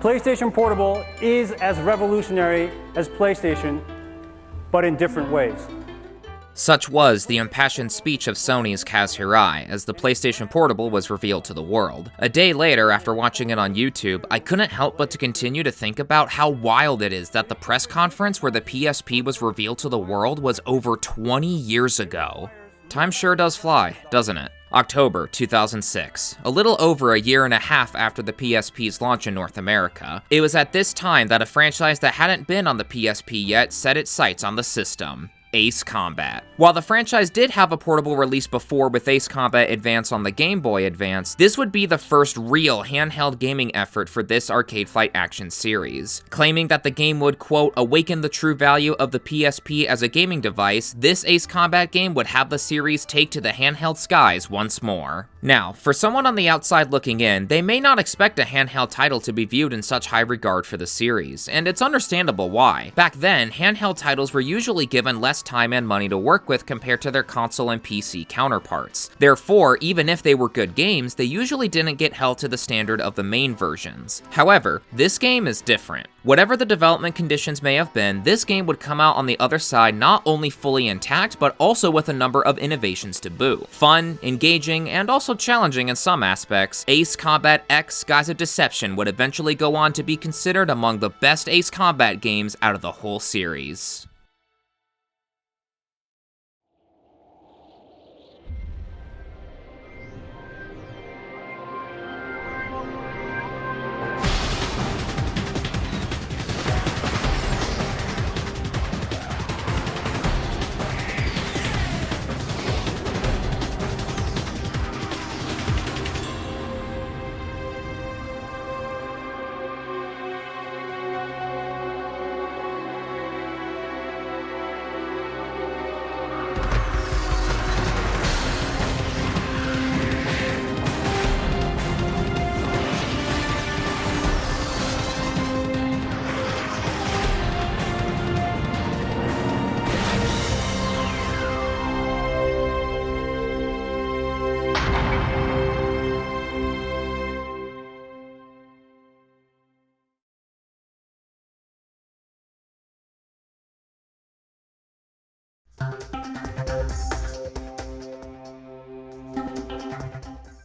PlayStation Portable is as revolutionary as PlayStation, but in different ways. Such was the impassioned speech of Sony's Kaz Hirai as the PlayStation Portable was revealed to the world. A day later, after watching it on YouTube, I couldn't help but to continue to think about how wild it is that the press conference where the PSP was revealed to the world was over 20 years ago. Time sure does fly, doesn't it? October 2006, a little over a year and a half after the PSP's launch in North America. It was at this time that a franchise that hadn't been on the PSP yet set its sights on the system. Ace Combat. While the franchise did have a portable release before with Ace Combat Advance on the Game Boy Advance, this would be the first real handheld gaming effort for this arcade fight action series. Claiming that the game would, quote, awaken the true value of the PSP as a gaming device, this Ace Combat game would have the series take to the handheld skies once more. Now, for someone on the outside looking in, they may not expect a handheld title to be viewed in such high regard for the series, and it's understandable why. Back then, handheld titles were usually given less time and money to work with compared to their console and PC counterparts. Therefore, even if they were good games, they usually didn't get held to the standard of the main versions. However, this game is different. Whatever the development conditions may have been, this game would come out on the other side not only fully intact, but also with a number of innovations to boot. Fun, engaging, and also challenging in some aspects, Ace Combat X Skies of Deception would eventually go on to be considered among the best Ace Combat games out of the whole series.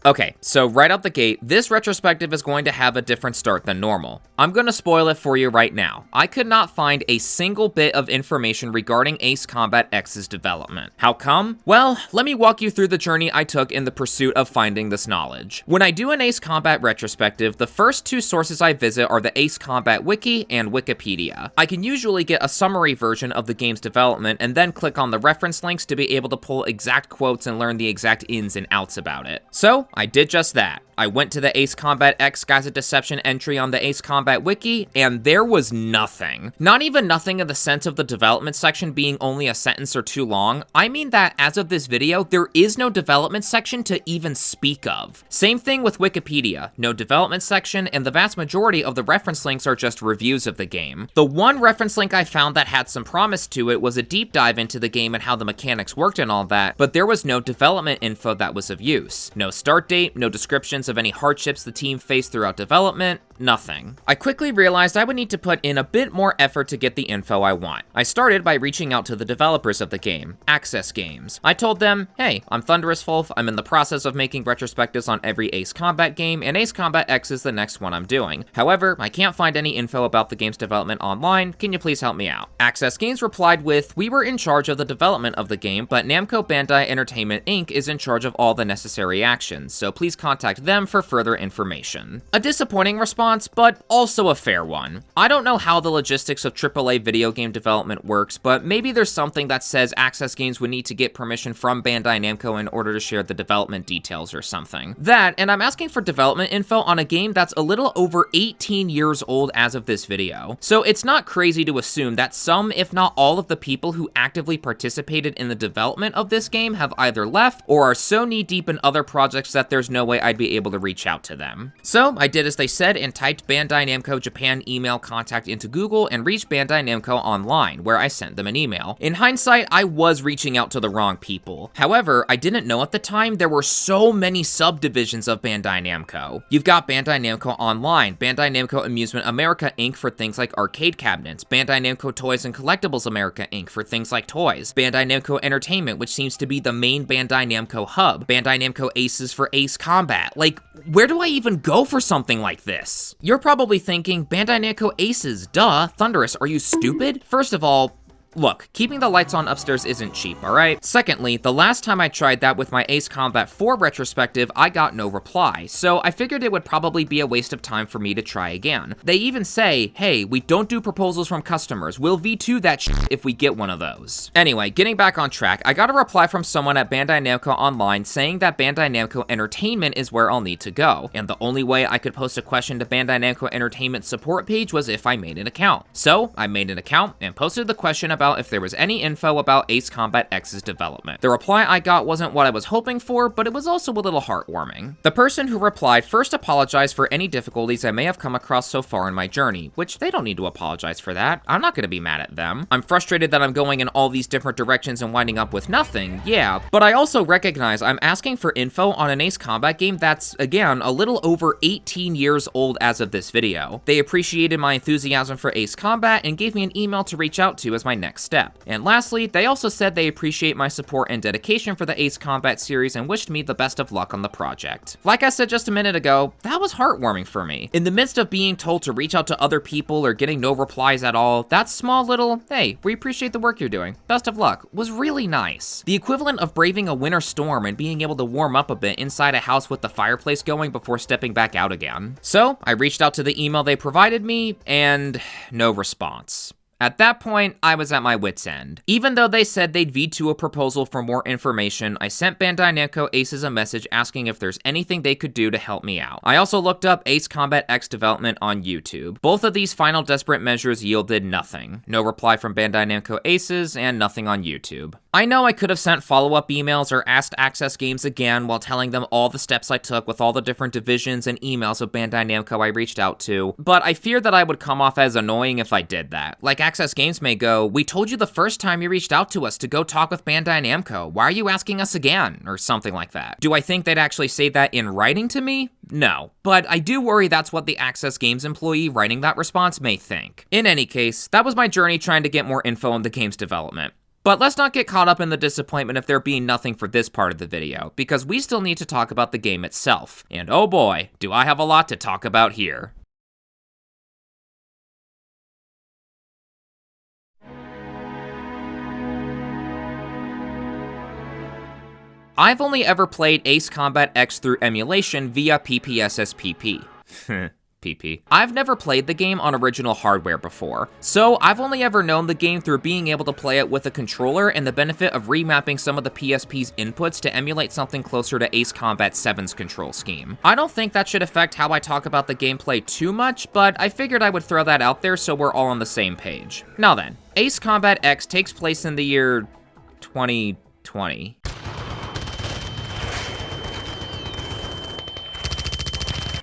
Okay, so right out the gate, this retrospective is going to have a different start than normal. I'm going to spoil it for you right now. I could not find a single bit of information regarding Ace Combat X's development. How come? Well, let me walk you through the journey I took in the pursuit of finding this knowledge. When I do an Ace Combat retrospective, the first two sources I visit are the Ace Combat Wiki and Wikipedia. I can usually get a summary version of the game's development and then click on the reference links to be able to pull exact quotes and learn the exact ins and outs about it. So, I did just that. I went to the Ace Combat X Skies of Deception entry on the Ace Combat Wiki, and there was nothing. Not even nothing in the sense of the development section being only a sentence or two long. I mean that as of this video, there is no development section to even speak of. Same thing with Wikipedia. No development section, and the vast majority of the reference links are just reviews of the game. The one reference link I found that had some promise to it was a deep dive into the game and how the mechanics worked and all that, but there was no development info that was of use. No start date, no descriptions of any hardships the team faced throughout development, nothing. I quickly realized I would need to put in a bit more effort to get the info I want. I started by reaching out to the developers of the game, Access Games. I told them, hey, I'm Thunderous Wolf, I'm in the process of making retrospectives on every Ace Combat game, and Ace Combat X is the next one I'm doing. However, I can't find any info about the game's development online, can you please help me out? Access Games replied with, we were in charge of the development of the game, but Namco Bandai Entertainment Inc. is in charge of all the necessary actions, so please contact them for further information. A disappointing response, but also a fair one. I don't know how the logistics of AAA video game development works, but maybe there's something that says Access Games would need to get permission from Bandai Namco in order to share the development details or something. That, and I'm asking for development info on a game that's a little over 18 years old as of this video. So it's not crazy to assume that some, if not all of the people who actively participated in the development of this game have either left or are so knee-deep in other projects that there's no way I'd be able able to reach out to them. So I did as they said and typed Bandai Namco Japan email contact into Google and reached Bandai Namco online, where I sent them an email. In hindsight, I was reaching out to the wrong people. However, I didn't know at the time there were so many subdivisions of Bandai Namco. You've got Bandai Namco Online, Bandai Namco Amusement America Inc. for things like arcade cabinets, Bandai Namco Toys and Collectibles America Inc. for things like toys, Bandai Namco Entertainment, which seems to be the main Bandai Namco hub, Bandai Namco Aces for Ace Combat. Like, where do I even go for something like this? You're probably thinking, Bandai Namco Aces, duh, Thunderous, are you stupid? First of all, look, keeping the lights on upstairs isn't cheap, alright? Secondly, the last time I tried that with my Ace Combat 4 retrospective, I got no reply, so I figured it would probably be a waste of time for me to try again. They even say, hey, we don't do proposals from customers, we'll V2 that shit if we get one of those. Anyway, getting back on track, I got a reply from someone at Bandai Namco Online saying that Bandai Namco Entertainment is where I'll need to go, and the only way I could post a question to Bandai Namco Entertainment support page was if I made an account. So, I made an account and posted the question about if there was any info about Ace Combat X's development. The reply I got wasn't what I was hoping for, but it was also a little heartwarming. The person who replied first apologized for any difficulties I may have come across so far in my journey, which they don't need to apologize for that. I'm not gonna be mad at them. I'm frustrated that I'm going in all these different directions and winding up with nothing, yeah, but I also recognize I'm asking for info on an Ace Combat game that's, again, a little over 18 years old as of this video. They appreciated my enthusiasm for Ace Combat and gave me an email to reach out to as my next step. And lastly, they also said they appreciate my support and dedication for the Ace Combat series and wished me the best of luck on the project. Like I said just a minute ago, that was heartwarming for me. In the midst of being told to reach out to other people or getting no replies at all, that small little, hey, we appreciate the work you're doing, best of luck, was really nice. The equivalent of braving a winter storm and being able to warm up a bit inside a house with the fireplace going before stepping back out again. So, I reached out to the email they provided me, and no response. At that point, I was at my wit's end. Even though they said they'd V2 a proposal for more information, I sent Bandai Namco Aces a message asking if there's anything they could do to help me out. I also looked up Ace Combat X development on YouTube. Both of these final desperate measures yielded nothing. No reply from Bandai Namco Aces, and nothing on YouTube. I know I could have sent follow-up emails or asked Access Games again while telling them all the steps I took with all the different divisions and emails of Bandai Namco I reached out to, but I feared that I would come off as annoying if I did that. Like Access Games may go, we told you the first time you reached out to us to go talk with Bandai Namco, why are you asking us again? Or something like that. Do I think they'd actually say that in writing to me? No. But I do worry that's what the Access Games employee writing that response may think. In any case, that was my journey trying to get more info on the game's development. But let's not get caught up in the disappointment of there being nothing for this part of the video, because we still need to talk about the game itself. And oh boy, do I have a lot to talk about here. I've only ever played Ace Combat X through emulation via PPSSPP. PP. I've never played the game on original hardware before, so I've only ever known the game through being able to play it with a controller and the benefit of remapping some of the PSP's inputs to emulate something closer to Ace Combat 7's control scheme. I don't think that should affect how I talk about the gameplay too much, but I figured I would throw that out there so we're all on the same page. Now then, Ace Combat X takes place in the year 2020.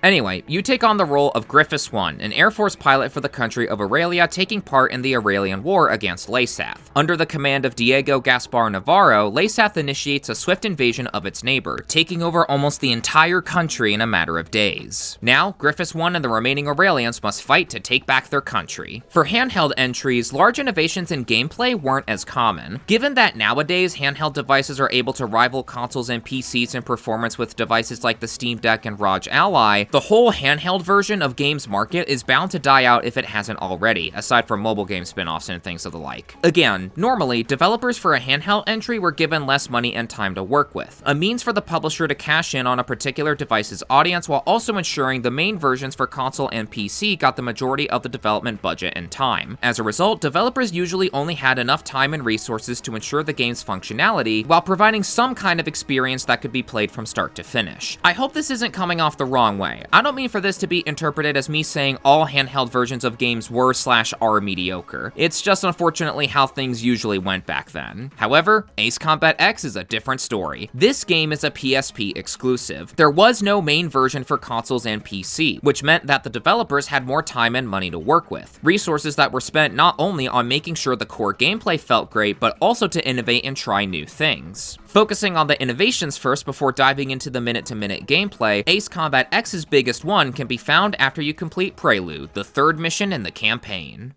Anyway, you take on the role of Gaiuss 1, an Air Force pilot for the country of Aurelia taking part in the Aurelian War against Laysath. Under the command of Diego Gaspar Navarro, Laysath initiates a swift invasion of its neighbor, taking over almost the entire country in a matter of days. Now, Gaiuss 1 and the remaining Aurelians must fight to take back their country. For handheld entries, large innovations in gameplay weren't as common. Given that nowadays, handheld devices are able to rival consoles and PCs in performance with devices like the Steam Deck and ROG Ally, the whole handheld version of games market is bound to die out if it hasn't already, aside from mobile game spin-offs and things of the like. Again, normally, developers for a handheld entry were given less money and time to work with, a means for the publisher to cash in on a particular device's audience while also ensuring the main versions for console and PC got the majority of the development budget and time. As a result, developers usually only had enough time and resources to ensure the game's functionality while providing some kind of experience that could be played from start to finish. I hope this isn't coming off the wrong way. way. I don't mean for this to be interpreted as me saying all handheld versions of games were/are mediocre. It's just unfortunately how things usually went back then. However, Ace Combat X is a different story. This game is a PSP exclusive. There was no main version for consoles and PC, which meant that the developers had more time and money to work with. Resources that were spent not only on making sure the core gameplay felt great, but also to innovate and try new things. Focusing on the innovations first before diving into the minute-to-minute gameplay, Ace Combat X's biggest one can be found after you complete Prelude, the third mission in the campaign.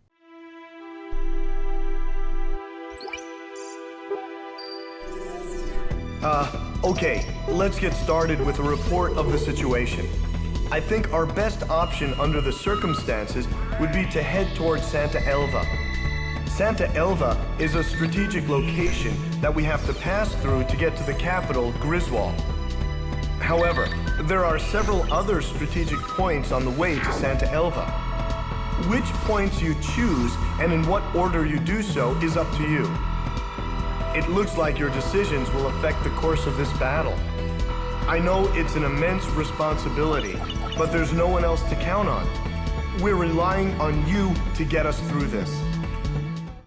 Okay, let's get started with a report of the situation. I think our best option under the circumstances would be to head towards Santa Elva. Santa Elva is a strategic location that we have to pass through to get to the capital, Griswold. However, there are several other strategic points on the way to Santa Elva. Which points you choose and in what order you do so is up to you. It looks like your decisions will affect the course of this battle. I know it's an immense responsibility, but there's no one else to count on. We're relying on you to get us through this.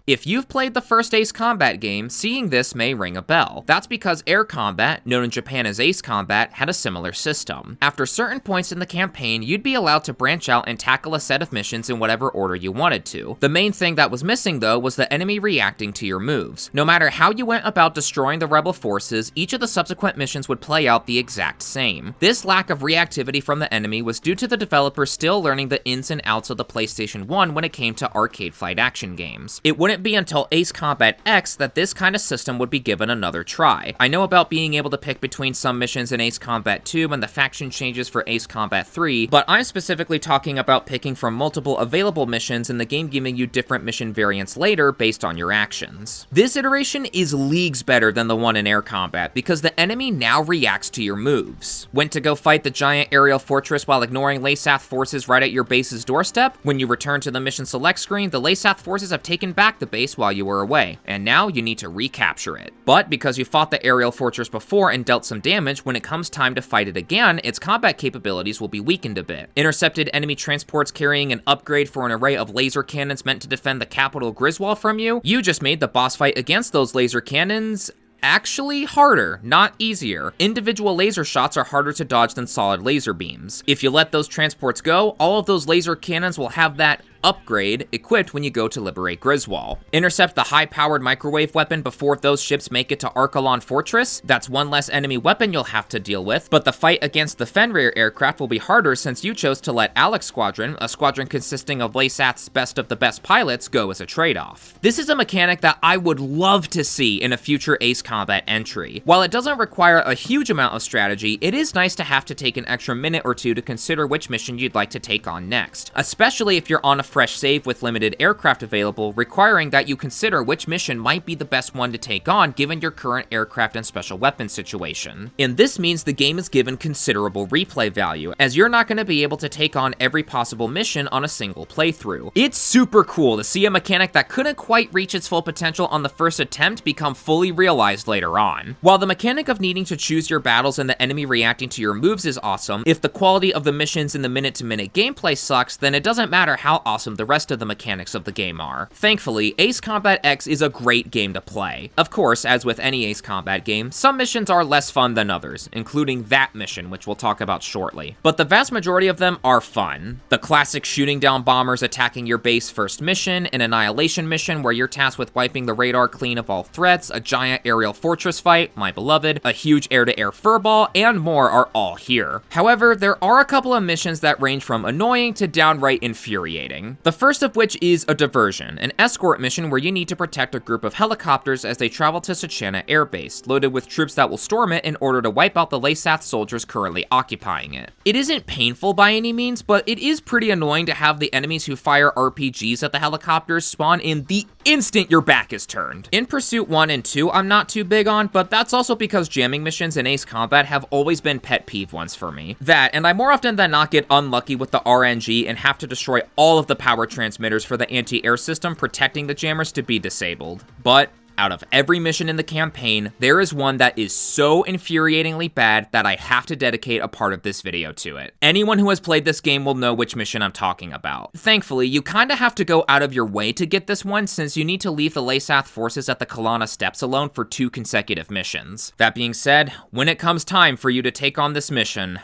If you've played the first Ace Combat game, seeing this may ring a bell. That's because Air Combat, known in Japan as Ace Combat, had a similar system. After certain points in the campaign, you'd be allowed to branch out and tackle a set of missions in whatever order you wanted to. The main thing that was missing though was the enemy reacting to your moves. No matter how you went about destroying the rebel forces, each of the subsequent missions would play out the exact same. This lack of reactivity from the enemy was due to the developers still learning the ins and outs of the PlayStation 1 when it came to arcade flight action games. It wouldn't be until Ace Combat X that this kind of system would be given another try. I know about being able to pick between some missions in Ace Combat 2 and the faction changes for Ace Combat 3, but I'm specifically talking about picking from multiple available missions and the game giving you different mission variants later based on your actions. This iteration is leagues better than the one in Air Combat because the enemy now reacts to your moves. Went to go fight the giant aerial fortress while ignoring Laysath forces right at your base's doorstep? When you return to the mission select screen, the Laysath forces have taken back the base while you were away, and now you need to recapture it. But because you fought the aerial fortress before and dealt some damage, when it comes time to fight it again, its combat capabilities will be weakened a bit. Intercepted enemy transports carrying an upgrade for an array of laser cannons meant to defend the capital Griswold from you, you just made the boss fight against those laser cannons actually harder, not easier. Individual laser shots are harder to dodge than solid laser beams. If you let those transports go, all of those laser cannons will have that upgrade equipped when you go to liberate Griswold. Intercept the high-powered microwave weapon before those ships make it to Archelon Fortress. That's one less enemy weapon you'll have to deal with, but the fight against the Fenrir aircraft will be harder since you chose to let Alex Squadron, a squadron consisting of Laysath's best of the best pilots, go as a trade-off. This is a mechanic that I would love to see in a future Ace Combat entry. While it doesn't require a huge amount of strategy, it is nice to have to take an extra minute or two to consider which mission you'd like to take on next, especially if you're on a fresh save with limited aircraft available, requiring that you consider which mission might be the best one to take on given your current aircraft and special weapons situation. And this means the game is given considerable replay value, as you're not going to be able to take on every possible mission on a single playthrough. It's super cool to see a mechanic that couldn't quite reach its full potential on the first attempt become fully realized later on. While the mechanic of needing to choose your battles and the enemy reacting to your moves is awesome, if the quality of the missions in the minute-to-minute gameplay sucks, then it doesn't matter how awesome the rest of the mechanics of the game are. Thankfully, Ace Combat X is a great game to play. Of course, as with any Ace Combat game, some missions are less fun than others, including that mission, which we'll talk about shortly. But the vast majority of them are fun. The classic shooting down bombers attacking your base first mission, an annihilation mission where you're tasked with wiping the radar clean of all threats, a giant aerial fortress fight, my beloved, a huge air-to-air furball, and more are all here. However, there are a couple of missions that range from annoying to downright infuriating. The first of which is a diversion, an escort mission where you need to protect a group of helicopters as they travel to Sachana Air Base, loaded with troops that will storm it in order to wipe out the Laysath soldiers currently occupying it. It isn't painful by any means, but it is pretty annoying to have the enemies who fire RPGs at the helicopters spawn in the instant your back is turned. In Pursuit 1 and 2, I'm not too big on, but that's also because jamming missions in Ace Combat have always been pet peeve ones for me. That, and I more often than not get unlucky with the RNG and have to destroy all of the power transmitters for the anti-air system protecting the jammers to be disabled. But Out of every mission in the campaign, there is one that is so infuriatingly bad that I have to dedicate a part of this video to it. Anyone who has played this game will know which mission I'm talking about. Thankfully, you kinda have to go out of your way to get this one since you need to leave the Laysath forces at the Kalana Steppes alone for 2 consecutive missions. That being said, when it comes time for you to take on this mission,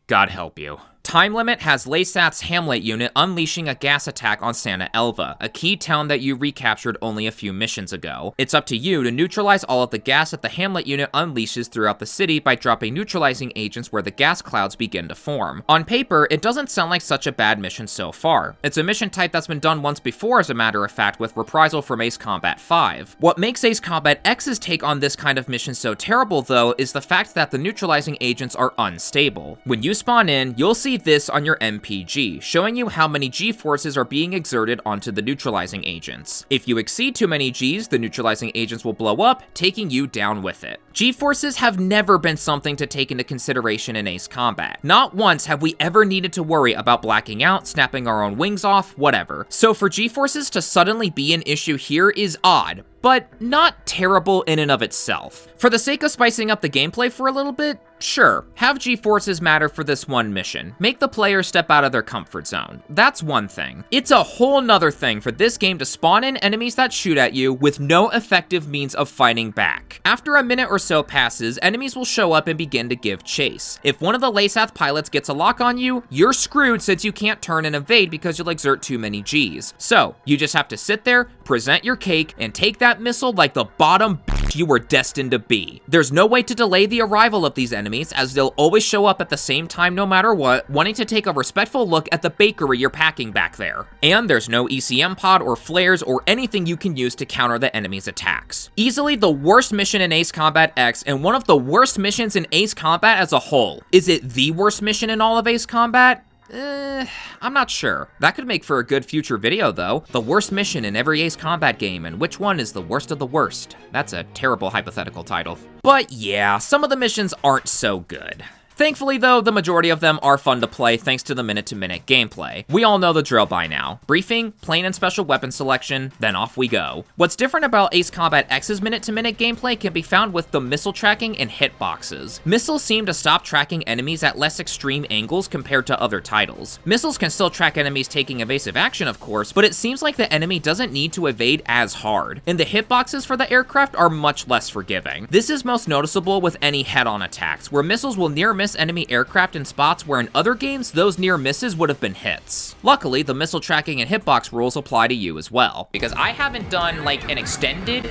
God help you. Time Limit has Laysath's Hamlet unit unleashing a gas attack on Santa Elva, a key town that you recaptured only a few missions ago. It's up to you to neutralize all of the gas that the Hamlet unit unleashes throughout the city by dropping neutralizing agents where the gas clouds begin to form. On paper, it doesn't sound like such a bad mission so far. It's a mission type that's been done once before, as a matter of fact, with Reprisal from Ace Combat 5. What makes Ace Combat X's take on this kind of mission so terrible, though, is the fact that the neutralizing agents are unstable. When you spawn in, you'll see this on your MPG, showing you how many G-forces are being exerted onto the neutralizing agents. If you exceed too many Gs, the neutralizing agents will blow up, taking you down with it. G-forces have never been something to take into consideration in Ace Combat. Not once have we ever needed to worry about blacking out, snapping our own wings off, whatever. So for G-forces to suddenly be an issue here is odd, but not terrible in and of itself. For the sake of spicing up the gameplay for a little bit, sure, have G-forces matter for this one mission. Make the player step out of their comfort zone. That's one thing. It's a whole nother thing for this game to spawn in enemies that shoot at you with no effective means of fighting back. After a minute or so passes, enemies will show up and begin to give chase. If one of the Laysath pilots gets a lock on you, you're screwed since you can't turn and evade because you'll exert too many Gs. So, you just have to sit there, present your cake, and take that missile like the bottom bitch you were destined to be. There's no way to delay the arrival of these enemies, as they'll always show up at the same time no matter what, wanting to take a respectful look at the bakery you're packing back there. And there's no ECM pod or flares or anything you can use to counter the enemy's attacks. Easily the worst mission in Ace Combat X, and one of the worst missions in Ace Combat as a whole. Is it the worst mission in all of Ace Combat? I'm not sure. That could make for a good future video though. The worst mission in every Ace Combat game, and which one is the worst of the worst? That's a terrible hypothetical title. But yeah, some of the missions aren't so good. Thankfully though, the majority of them are fun to play thanks to the minute-to-minute gameplay. We all know the drill by now. Briefing, plain and special weapon selection, then off we go. What's different about Ace Combat X's minute-to-minute gameplay can be found with the missile tracking and hitboxes. Missiles seem to stop tracking enemies at less extreme angles compared to other titles. Missiles can still track enemies taking evasive action, of course, but it seems like the enemy doesn't need to evade as hard, and the hitboxes for the aircraft are much less forgiving. This is most noticeable with any head-on attacks, where missiles will near miss enemy aircraft in spots where in other games, those near misses would have been hits. Luckily, the missile tracking and hitbox rules apply to you as well. Because I haven't done like an extended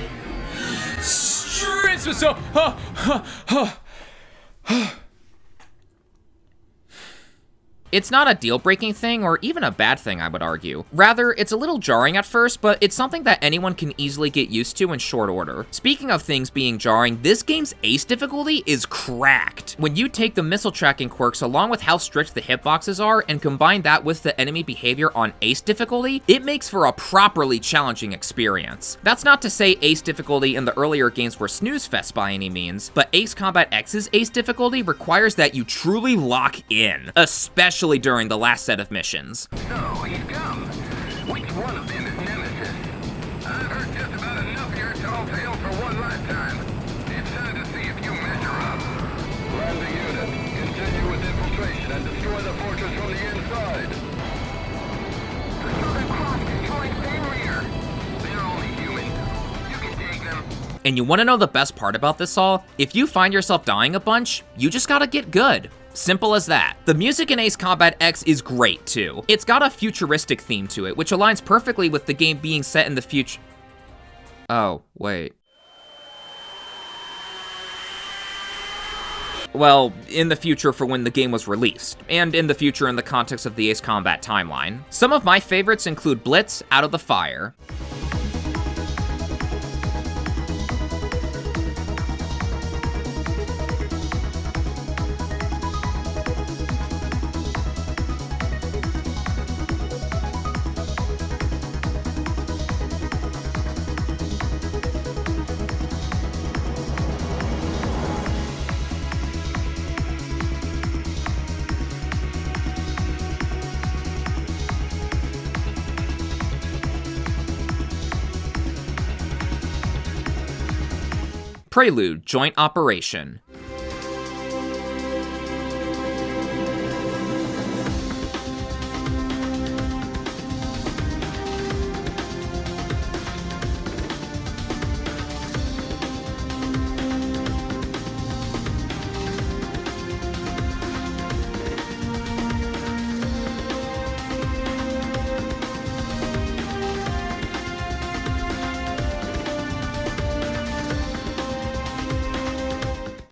It's not a deal-breaking thing, or even a bad thing, I would argue. Rather, it's a little jarring at first, but it's something that anyone can easily get used to in short order. Speaking of things being jarring, this game's ace difficulty is cracked. When you take the missile tracking quirks along with how strict the hitboxes are, and combine that with the enemy behavior on ace difficulty, it makes for a properly challenging experience. That's not to say ace difficulty in the earlier games were snooze fest by any means, but Ace Combat X's ace difficulty requires that you truly lock in, especially during the last set of missions. So, he's come. Which one of them is Nemesis? I've heard just about enough of your tall tale for one lifetime. It's time to see if you measure up. Land the unit. Continue with infiltration and destroy the fortress from the inside. The Southern Cross destroyed Fenrir. They're only human. You can take them. And you want to know the best part about this all? If you find yourself dying a bunch, you just gotta get good. Simple as that. The music in Ace Combat X is great too. It's got a futuristic theme to it, which aligns perfectly with the game being set in the future. Oh, wait. Well, in the future for when the game was released, and in the future in the context of the Ace Combat timeline. Some of my favorites include Blitz, Out of the Fire, Prelude, Joint Operation.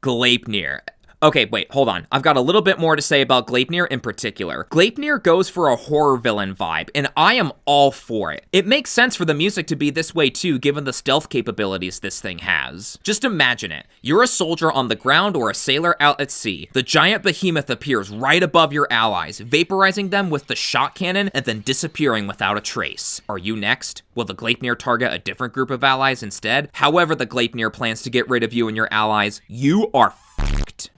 Gleipnir. Okay, wait, hold on. I've got a little bit more to say about Gleipnir in particular. Gleipnir goes for a horror villain vibe, and I am all for it. It makes sense for the music to be this way too, given the stealth capabilities this thing has. Just imagine it. You're a soldier on the ground or a sailor out at sea. The giant behemoth appears right above your allies, vaporizing them with the shot cannon and then disappearing without a trace. Are you next? Will the Gleipnir target a different group of allies instead? However the Gleipnir plans to get rid of you and your allies, you are fucked.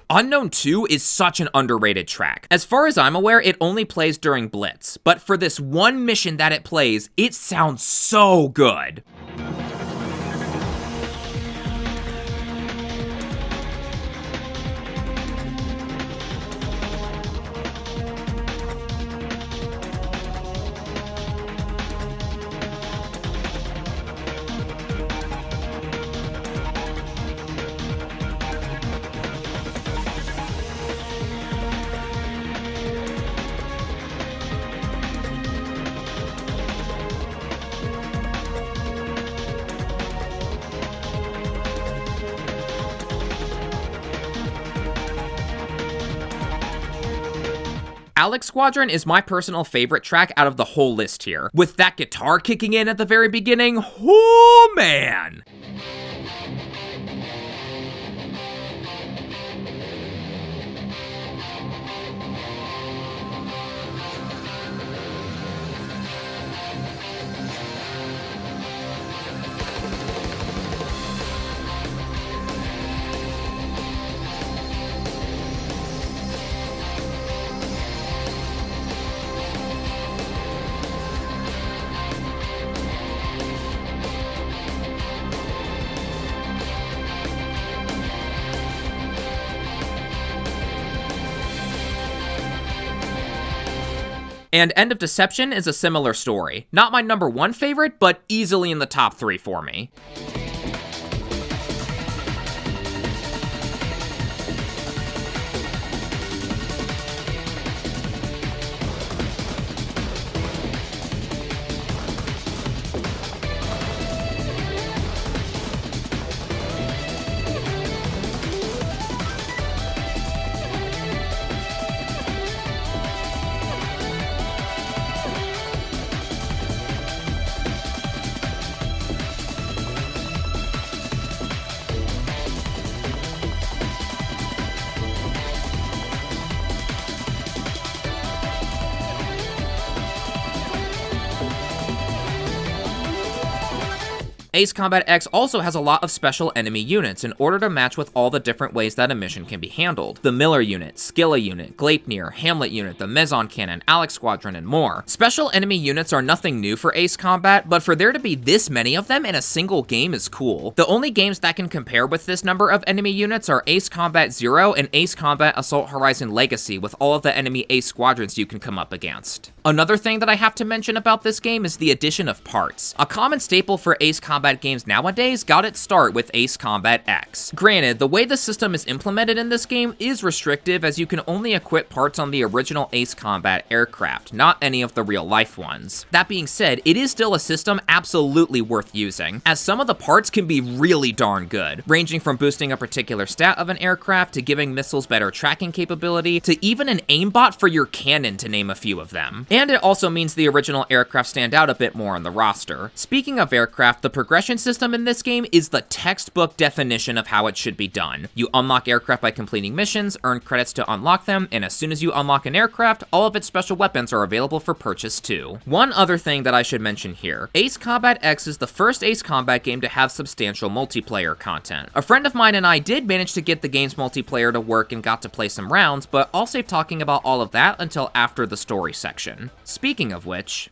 Unknown 2 is such an underrated track. As far as I'm aware, it only plays during Blitz, but for this one mission that it plays, it sounds so good. Alex Squadron is my personal favorite track out of the whole list here. With that guitar kicking in at the very beginning, oh man! And End of Deception is a similar story. Not my number one favorite, but easily in the top 3 for me. Ace Combat X also has a lot of special enemy units in order to match with all the different ways that a mission can be handled. The Miller unit, Skilla unit, Gleipnir, Hamlet unit, the Meson cannon, Alex Squadron, and more. Special enemy units are nothing new for Ace Combat, but for there to be this many of them in a single game is cool. The only games that can compare with this number of enemy units are Ace Combat 0 and Ace Combat Assault Horizon Legacy with all of the enemy Ace Squadrons you can come up against. Another thing that I have to mention about this game is the addition of parts. A common staple for Ace Combat games nowadays got its start with Ace Combat X. Granted, the way the system is implemented in this game is restrictive, as you can only equip parts on the original Ace Combat aircraft, not any of the real-life ones. That being said, it is still a system absolutely worth using, as some of the parts can be really darn good, ranging from boosting a particular stat of an aircraft to giving missiles better tracking capability to even an aimbot for your cannon, to name a few of them. And it also means the original aircraft stand out a bit more on the roster. Speaking of aircraft, the progression system in this game is the textbook definition of how it should be done. You unlock aircraft by completing missions, earn credits to unlock them, and as soon as you unlock an aircraft, all of its special weapons are available for purchase too. One other thing that I should mention here, Ace Combat X is the first Ace Combat game to have substantial multiplayer content. A friend of mine and I did manage to get the game's multiplayer to work and got to play some rounds, but I'll save talking about all of that until after the story section. Speaking of which,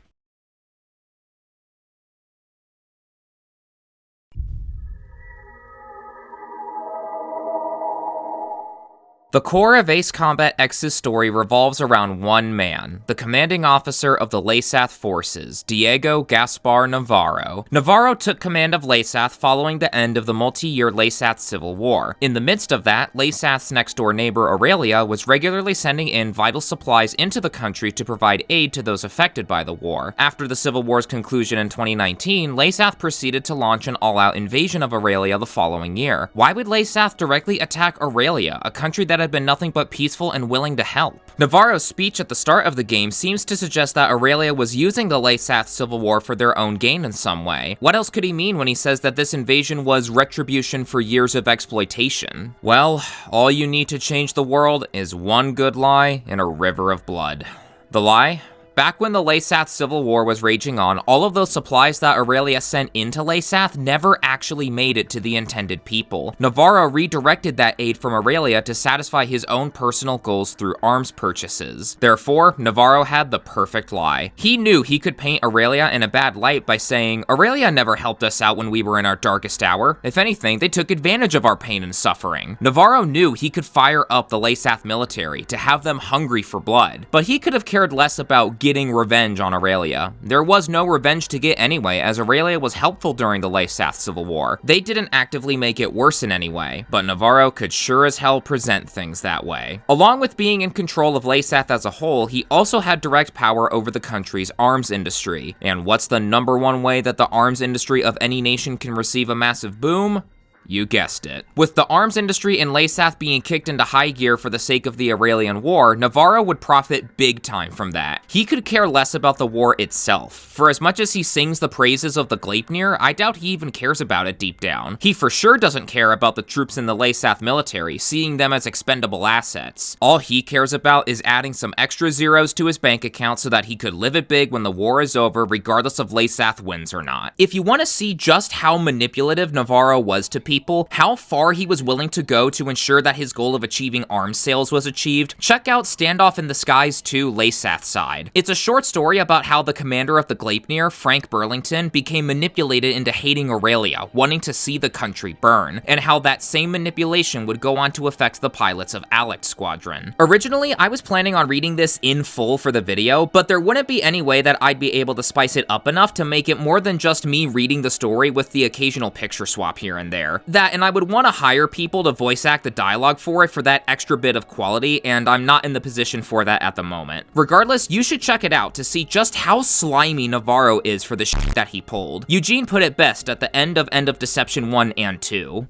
the core of Ace Combat X's story revolves around one man, the commanding officer of the Laysath forces, Diego Gaspar Navarro. Navarro took command of Laysath following the end of the multi-year Laysath Civil War. In the midst of that, Laysath's next-door neighbor Aurelia was regularly sending in vital supplies into the country to provide aid to those affected by the war. After the Civil War's conclusion in 2019, Laysath proceeded to launch an all-out invasion of Aurelia the following year. Why would Laysath directly attack Aurelia, a country that had been nothing but peaceful and willing to help? Navarro's speech at the start of the game seems to suggest that Aurelia was using the Laysath Civil War for their own gain in some way. What else could he mean when he says that this invasion was retribution for years of exploitation? Well, all you need to change the world is one good lie and a river of blood. The lie? Back when the Laysath Civil War was raging on, all of those supplies that Aurelia sent into Laysath never actually made it to the intended people. Navarro redirected that aid from Aurelia to satisfy his own personal goals through arms purchases. Therefore, Navarro had the perfect lie. He knew he could paint Aurelia in a bad light by saying, "Aurelia never helped us out when we were in our darkest hour. If anything, they took advantage of our pain and suffering." Navarro knew he could fire up the Laysath military to have them hungry for blood, but he could have cared less about getting revenge on Aurelia. There was no revenge to get anyway, as Aurelia was helpful during the Laysath Civil War. They didn't actively make it worse in any way, but Navarro could sure as hell present things that way. Along with being in control of Laysath as a whole, he also had direct power over the country's arms industry. And what's the number one way that the arms industry of any nation can receive a massive boom? You guessed it. With the arms industry in Laysath being kicked into high gear for the sake of the Aurelian War, Navarro would profit big time from that. He could care less about the war itself. For as much as he sings the praises of the Gleipnir, I doubt he even cares about it deep down. He for sure doesn't care about the troops in the Laysath military, seeing them as expendable assets. All he cares about is adding some extra zeros to his bank account so that he could live it big when the war is over, regardless of Laysath wins or not. If you want to see just how manipulative Navarro was to people, how far he was willing to go to ensure that his goal of achieving arms sales was achieved, check out Standoff in the Skies 2 Laysath Side. It's a short story about how the commander of the Gleipnir, Frank Burlington, became manipulated into hating Aurelia, wanting to see the country burn, and how that same manipulation would go on to affect the pilots of Alex Squadron. Originally, I was planning on reading this in full for the video, but there wouldn't be any way that I'd be able to spice it up enough to make it more than just me reading the story with the occasional picture swap here and there. And I would want to hire people to voice act the dialogue for it for that extra bit of quality, and I'm not in the position for that at the moment. Regardless, you should check it out to see just how slimy Navarro is for the shit that he pulled. Eugene put it best at the end of Deception 1 and 2.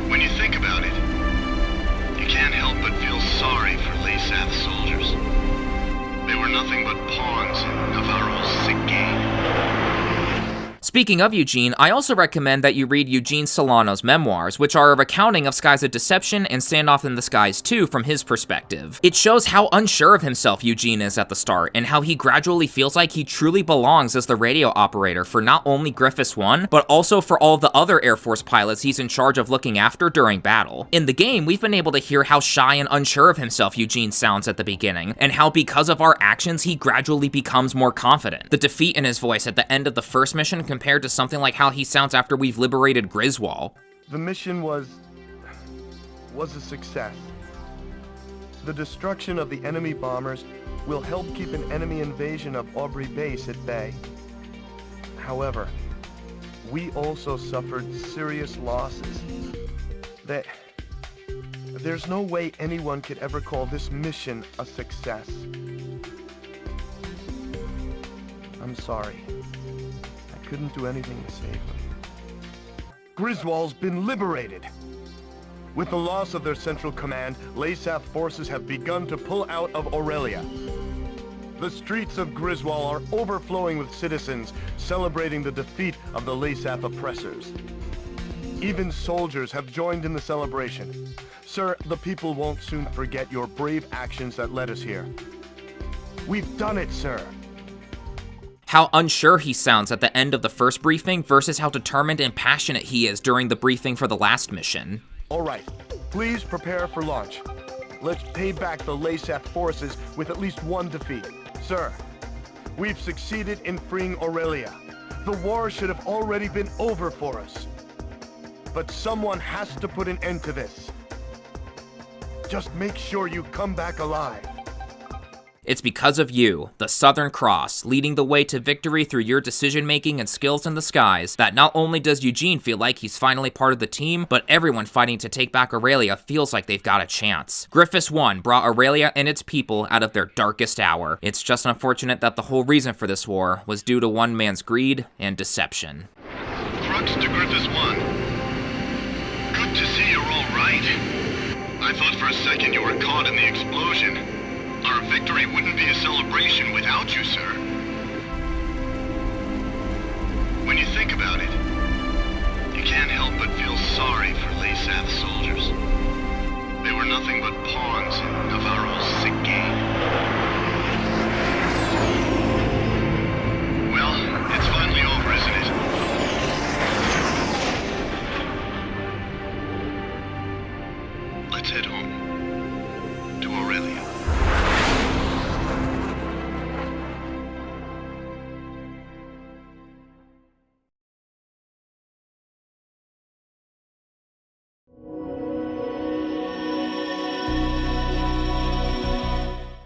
When you think about it, you can't help but feel sorry for Laysath soldiers. They were nothing but pawns in Navarro's sick game. Speaking of Eugene, I also recommend that you read Eugene Solano's memoirs, which are a recounting of Skies of Deception and Standoff in the Skies 2 from his perspective. It shows how unsure of himself Eugene is at the start, and how he gradually feels like he truly belongs as the radio operator for not only Griffiths 1, but also for all of the other Air Force pilots he's in charge of looking after during battle. In the game, we've been able to hear how shy and unsure of himself Eugene sounds at the beginning, and how because of our actions he gradually becomes more confident. The defeat in his voice at the end of the first mission compared to something like how he sounds after we've liberated Griswold. The mission was a success. The destruction of the enemy bombers will help keep an enemy invasion of Aubrey Base at bay. However, we also suffered serious losses. There's no way anyone could ever call this mission a success. I'm sorry. I couldn't do anything to save them. Griswold's been liberated. With the loss of their central command, Laysaf forces have begun to pull out of Aurelia. The streets of Griswold are overflowing with citizens celebrating the defeat of the Laysaf oppressors. Even soldiers have joined in the celebration. Sir, the people won't soon forget your brave actions that led us here. We've done it, sir. How unsure he sounds at the end of the first briefing versus how determined and passionate he is during the briefing for the last mission. All right, please prepare for launch. Let's pay back the Laysaf forces with at least one defeat. Sir, we've succeeded in freeing Aurelia. The war should have already been over for us. But someone has to put an end to this. Just make sure you come back alive. It's because of you, the Southern Cross, leading the way to victory through your decision-making and skills in the skies, that not only does Eugene feel like he's finally part of the team, but everyone fighting to take back Aurelia feels like they've got a chance. Griffiths 1 brought Aurelia and its people out of their darkest hour. It's just unfortunate that the whole reason for this war was due to one man's greed and deception. Crux to Griffiths 1. Good to see you're all right. I thought for a second you were caught in the explosion. Our victory wouldn't be a celebration without you, sir. When you think about it, you can't help but feel sorry for Laysaf soldiers. They were nothing but pawns in Navarro's sick game. Well, it's finally over, isn't it? Let's head home. To Aurelia.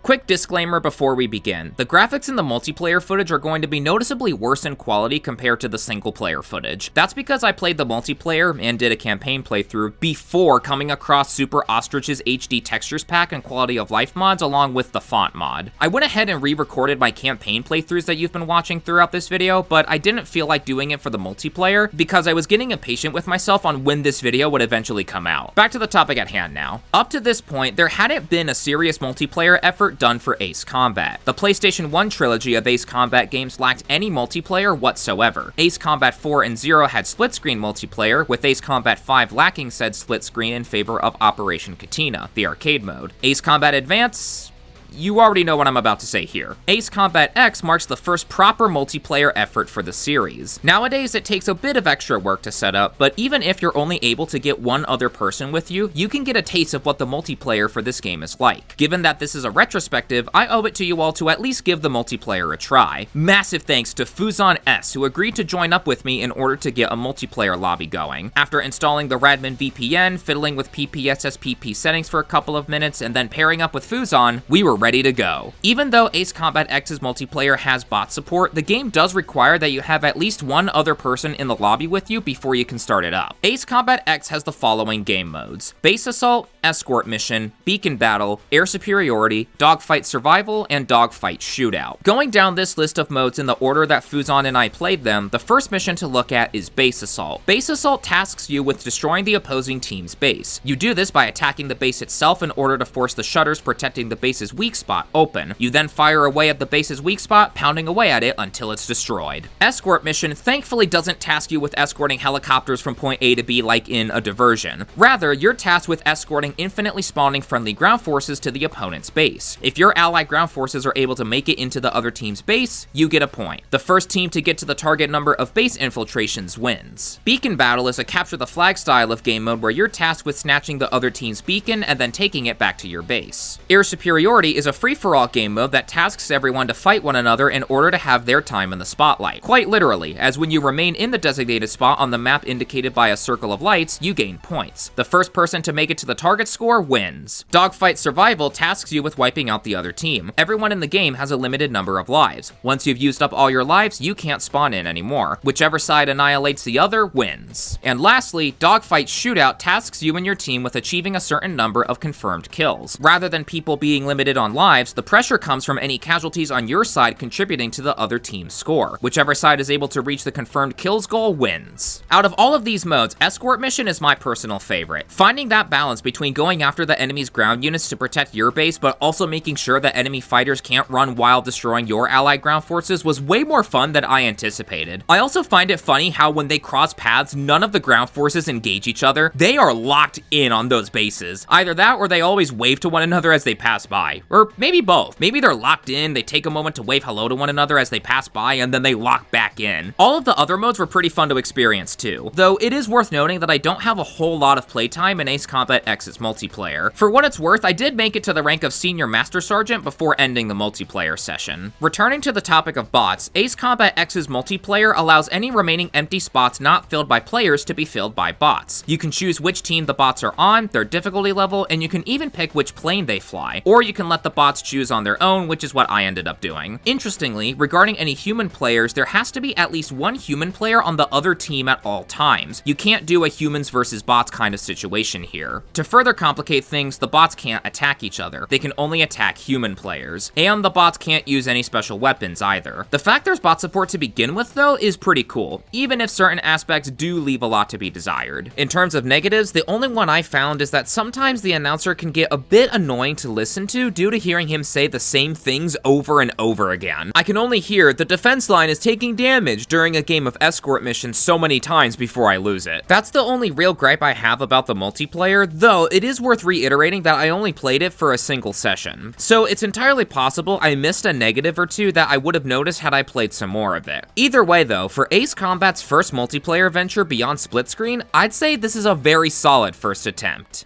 Quick disclaimer before we begin. The graphics in the multiplayer footage are going to be noticeably worse in quality compared to the single player footage. That's because I played the multiplayer and did a campaign playthrough before coming across Super Ostrich's HD textures pack and quality of life mods along with the font mod. I went ahead and re-recorded my campaign playthroughs that you've been watching throughout this video, but I didn't feel like doing it for the multiplayer because I was getting impatient with myself on when this video would eventually come out. Back to the topic at hand now. Up to this point, there hadn't been a serious multiplayer effort done for Ace Combat. The PlayStation 1 trilogy of Ace Combat games lacked any multiplayer whatsoever. Ace Combat 4 and 0 had split-screen multiplayer, with Ace Combat 5 lacking said split screen in favor of Operation Katina, the arcade mode. Ace Combat Advance... you already know what I'm about to say here. Ace Combat X marks the first proper multiplayer effort for the series. Nowadays, it takes a bit of extra work to set up, but even if you're only able to get one other person with you, you can get a taste of what the multiplayer for this game is like. Given that this is a retrospective, I owe it to you all to at least give the multiplayer a try. Massive thanks to Fuzon S, who agreed to join up with me in order to get a multiplayer lobby going. After installing the Radman VPN, fiddling with PPSSPP settings for a couple of minutes, and then pairing up with Fuzon, we were ready to go. Even though Ace Combat X's multiplayer has bot support, the game does require that you have at least one other person in the lobby with you before you can start it up. Ace Combat X has the following game modes: Base Assault, Escort Mission, Beacon Battle, Air Superiority, Dogfight Survival, and Dogfight Shootout. Going down this list of modes in the order that Fuzon and I played them, the first mission to look at is Base Assault. Base Assault tasks you with destroying the opposing team's base. You do this by attacking the base itself in order to force the shutters protecting the base's weak spot open. You then fire away at the base's weak spot, pounding away at it until it's destroyed. Escort Mission thankfully doesn't task you with escorting helicopters from point A to B like in a diversion. Rather, you're tasked with escorting infinitely spawning friendly ground forces to the opponent's base. If your allied ground forces are able to make it into the other team's base, you get a point. The first team to get to the target number of base infiltrations wins. Beacon Battle is a capture the flag style of game mode where you're tasked with snatching the other team's beacon and then taking it back to your base. Air Superiority is a free-for-all game mode that tasks everyone to fight one another in order to have their time in the spotlight. Quite literally, as when you remain in the designated spot on the map indicated by a circle of lights, you gain points. The first person to make it to the target score wins. Dogfight Survival tasks you with wiping out the other team. Everyone in the game has a limited number of lives. Once you've used up all your lives, you can't spawn in anymore. Whichever side annihilates the other wins. And lastly, Dogfight Shootout tasks you and your team with achieving a certain number of confirmed kills. Rather than people being limited on lives, the pressure comes from any casualties on your side contributing to the other team's score. Whichever side is able to reach the confirmed kills goal wins. Out of all of these modes, Escort Mission is my personal favorite. Finding that balance between going after the enemy's ground units to protect your base, but also making sure that enemy fighters can't run while destroying your allied ground forces was way more fun than I anticipated. I also find it funny how when they cross paths, none of the ground forces engage each other. They are locked in on those bases. Either that or they always wave to one another as they pass by. Or maybe both. Maybe they're locked in, they take a moment to wave hello to one another as they pass by, and then they lock back in. All of the other modes were pretty fun to experience too, though it is worth noting that I don't have a whole lot of playtime in Ace Combat X's multiplayer. For what it's worth, I did make it to the rank of Senior Master Sergeant before ending the multiplayer session. Returning to the topic of bots, Ace Combat X's multiplayer allows any remaining empty spots not filled by players to be filled by bots. You can choose which team the bots are on, their difficulty level, and you can even pick which plane they fly, or you can let the bots choose on their own, which is what I ended up doing. Interestingly, regarding any human players, there has to be at least one human player on the other team at all times. You can't do a humans versus bots kind of situation here. To further complicate things, the bots can't attack each other. They can only attack human players, and the bots can't use any special weapons either. The fact there's bot support to begin with, though, is pretty cool, even if certain aspects do leave a lot to be desired. In terms of negatives, the only one I found is that sometimes the announcer can get a bit annoying to listen to due to hearing him say the same things over and over again. I can only hear the defense line is taking damage during a game of Escort Mission so many times before I lose it. That's the only real gripe I have about the multiplayer, though it is worth reiterating that I only played it for a single session. So it's entirely possible I missed a negative or two that I would have noticed had I played some more of it. Either way though, for Ace Combat's first multiplayer venture beyond split screen, I'd say this is a very solid first attempt.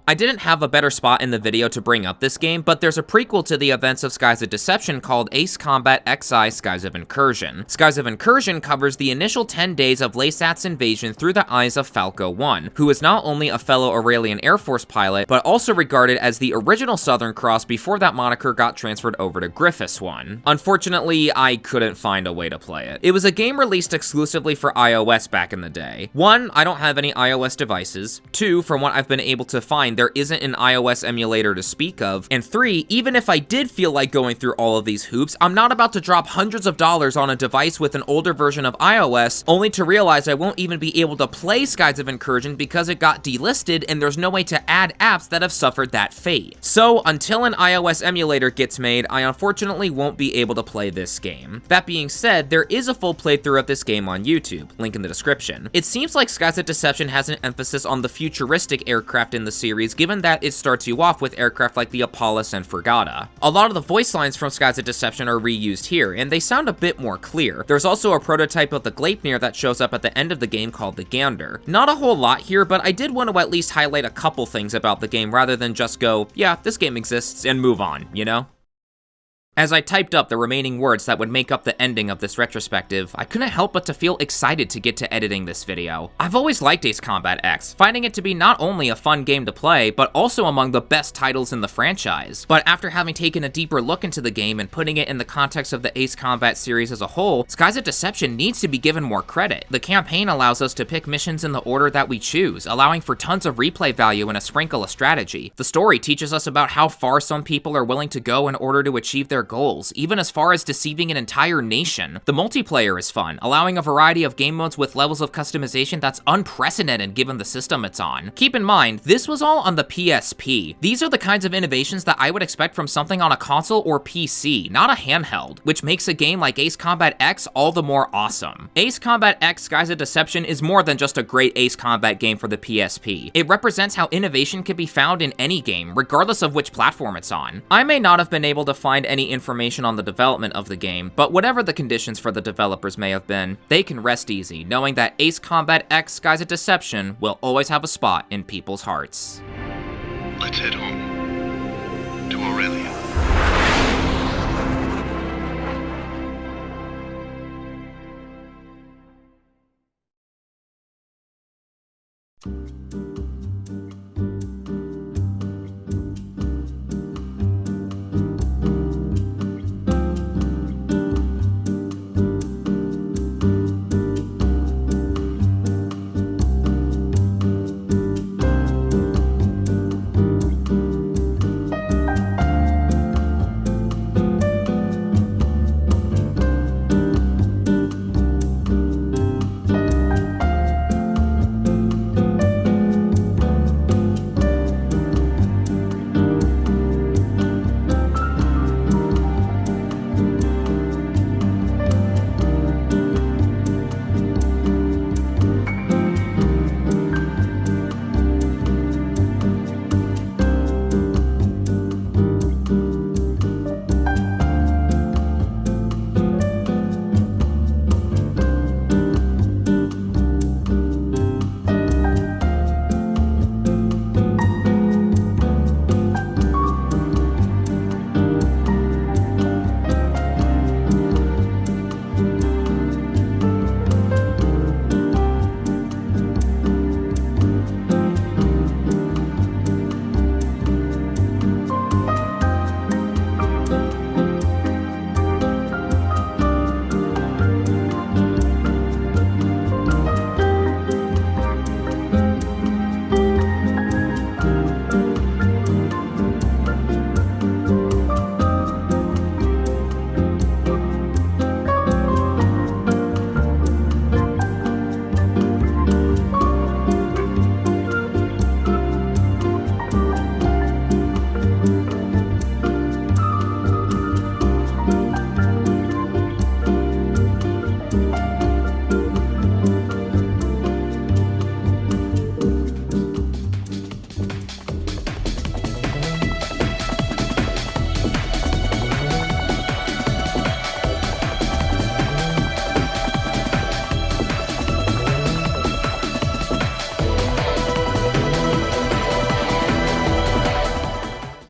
I didn't have a better spot in the video to bring up this game, but there's a prequel to the events of Skies of Deception called Ace Combat XI Skies of Incursion. Skies of Incursion covers the initial 10 days of Laysat's invasion through the eyes of Falco 1, who is not only a fellow Aurelian Air Force pilot, but also regarded as the original Southern Cross before that moniker got transferred over to Griffiths 1. Unfortunately, I couldn't find a way to play it. It was a game released exclusively for iOS back in the day. 1, I don't have any iOS devices. 2, from what I've been able to find, there isn't an iOS emulator to speak of, and 3, even if I did feel like going through all of these hoops, I'm not about to drop hundreds of dollars on a device with an older version of iOS, only to realize I won't even be able to play Skies of Incursion because it got delisted and there's no way to add apps that have suffered that fate. So, until an iOS emulator gets made, I unfortunately won't be able to play this game. That being said, there is a full playthrough of this game on YouTube, link in the description. It seems like Skies of Deception has an emphasis on the futuristic aircraft in the series, given that it starts you off with aircraft like the Apollos and Fregata. A lot of the voice lines from Skies of Deception are reused here, and they sound a bit more clear. There's also a prototype of the Gleipnir that shows up at the end of the game called the Gander. Not a whole lot here, but I did want to at least highlight a couple things about the game rather than just go, yeah, this game exists, and move on, you know? As I typed up the remaining words that would make up the ending of this retrospective, I couldn't help but to feel excited to get to editing this video. I've always liked Ace Combat X, finding it to be not only a fun game to play, but also among the best titles in the franchise. But after having taken a deeper look into the game and putting it in the context of the Ace Combat series as a whole, Skies of Deception needs to be given more credit. The campaign allows us to pick missions in the order that we choose, allowing for tons of replay value and a sprinkle of strategy. The story teaches us about how far some people are willing to go in order to achieve their goals, even as far as deceiving an entire nation. The multiplayer is fun, allowing a variety of game modes with levels of customization that's unprecedented given the system it's on. Keep in mind, this was all on the PSP. These are the kinds of innovations that I would expect from something on a console or PC, not a handheld, which makes a game like Ace Combat X all the more awesome. Ace Combat X Skies of Deception is more than just a great Ace Combat game for the PSP. It represents how innovation can be found in any game, regardless of which platform it's on. I may not have been able to find any information on the development of the game, but whatever the conditions for the developers may have been, they can rest easy, knowing that Ace Combat X Skies of Deception will always have a spot in people's hearts. Let's head home. To Aurelia.